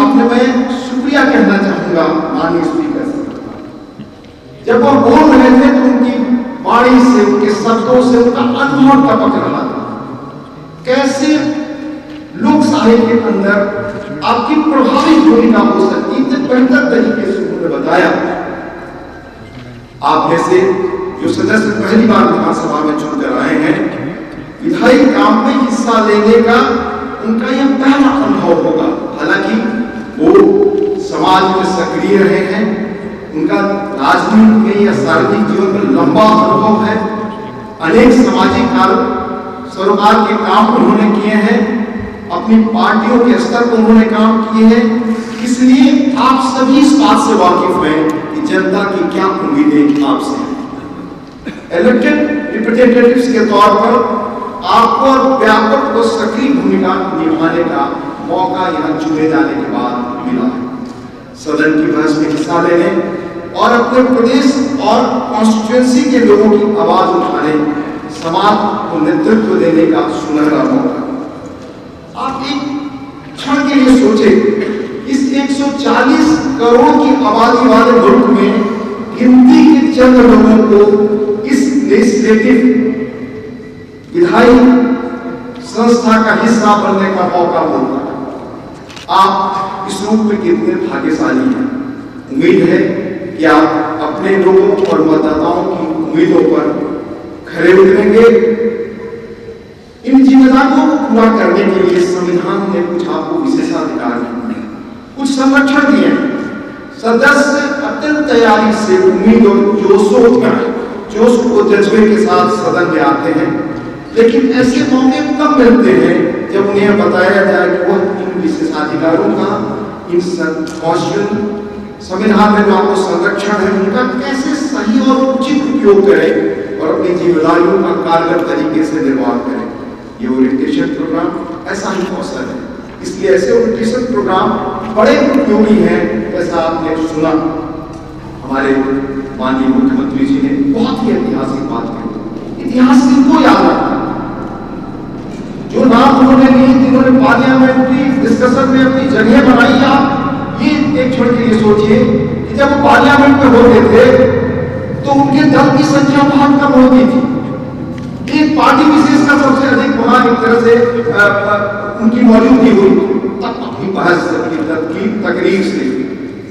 Topic में मैं शुक्रिया कहना चाहूंगा माननीय स्पीकर से। जब वो बोल रहे थे तो उनकी वाणी से, उनके शब्दों से उनका अनुभव टपक रहा था। कैसे लोक साहित्य के अंदर आपकी प्रभावी भूमिका हो सकती है, बेहतर तरीके से उन्होंने बताया। आप में से जो सदस्य पहली बार विधानसभा में चुनकर आए हैं, विधायी काम में हिस्सा लेने का उनका यह पहला अनुभव होगा। हालांकि वो समाज में सक्रिय रहे हैं, उनका राजनीति में या सार्वजनिक जीवन में लंबा अनुभव है। अनेक सामाजिक सरोकार के काम उन्होंने किए हैं, अपनी पार्टियों के स्तर पर उन्होंने काम किए हैं। इसलिए आप सभी इस बात से वाकिफ हैं कि जनता की क्या उम्मीदें आपसे हैं। इलेक्टेड रिप्रेजेंटेटिव्स के तौर पर आपको व्यापक और सक्रिय भूमिका निभाने का मौका यहां चुने जाने के बाद मिला है। सदन की बहस में हिस्सा लेने और अपने प्रदेश और कॉन्स्टिट्यूएंसी के लोगों की आवाज उठाने, समाज को नेतृत्व देने का सुनहरा मौका। आप एक क्षण के लिए सोचे, इस 140 करोड़ की आबादी वाले मुल्क में गिनती के चंद लोगों को इस लेजिस्लेटिव विधायी संस्था का हिस्सा बनने का मौका मिलता है। आप इस रूप में कितने भाग्यशाली हैं। उम्मीद है कि आप अपने लोगों और मतदाताओं की उम्मीदों पर खरे उतरेंगे। इन जिम्मेदारियों को पूरा करने के लिए संविधान ने कुछ आपको विशेषाधिकार दिए, कुछ संरक्षण दिए। सदस्य अत्यंत तैयारी से, उम्मीद और जोश को जज्बे के साथ सदन में आते हैं, लेकिन ऐसे मौके कब मिलते हैं जब उन्हें बताया जाए कि वह इन विशेषाधिकारों का, इन संविधान में जो आपको संरक्षण है, उनका कैसे सही और उचित उपयोग करें और अपनी जिम्मेदारियों का कारगर तरीके से निर्वाह करें। ये ओरिएंटेशन प्रोग्राम ऐसा ही अवसर है। इसलिए ऐसे ओरिएंटेशन प्रोग्राम बड़े उपयोगी हैं। जैसा आपने सुना, हमारे माननीय मुख्यमंत्री जी ने बहुत ही ऐतिहासिक बात कही। इतिहास किनको याद रखता है? जो नाम उन्होंने लिए, जिन्होंने पार्लियामेंट्री डिस्कशन में अपनी जगह बनाई। आप ये एक क्षण के लिए सोचिए कि जब वो पार्लियामेंट में होते थे तो उनके दल की संख्या बहुत कम होती थी। एक पार्टी विशेष का सबसे अधिक वहां एक तरह से उनकी मौजूदगी हुई। तब अपनी बहस, अपनी तकरीर से,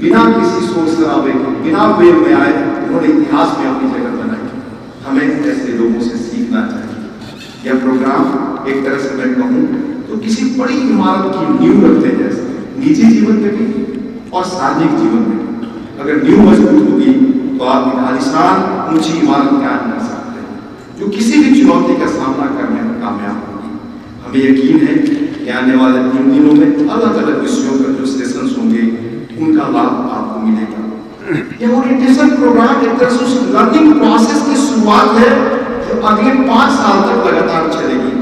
बिना किसी शोर शराबे के, बिना वेल में आए, उन्होंने इतिहास में अपनी जगह बनाई। हमें ऐसे लोगों से सीखना चाहिए। यह प्रोग्राम एक तरह से मैं कहूँ तो किसी बड़ी इमारत की नींव रखते जैसे, निजी जीवन में भी और सार्वजनिक जीवन में। अगर नींव मजबूत होगी तो आप एक आलीशान ऊंची इमारत कायम कर सकते हैं, जो किसी भी चुनौती का सामना करने में कामयाब होगी। हमें यकीन है कि आने वाले 3 दिनों में अलग अलग विषयों पर जो सेशंस होंगे, उनका लाभ आपको मिलेगा। यह ओरिएंटेशन प्रोग्राम एक तरह से उस लर्निंग प्रोसेस की शुरुआत है जो अगले 5 साल तक लगातार चलेगी।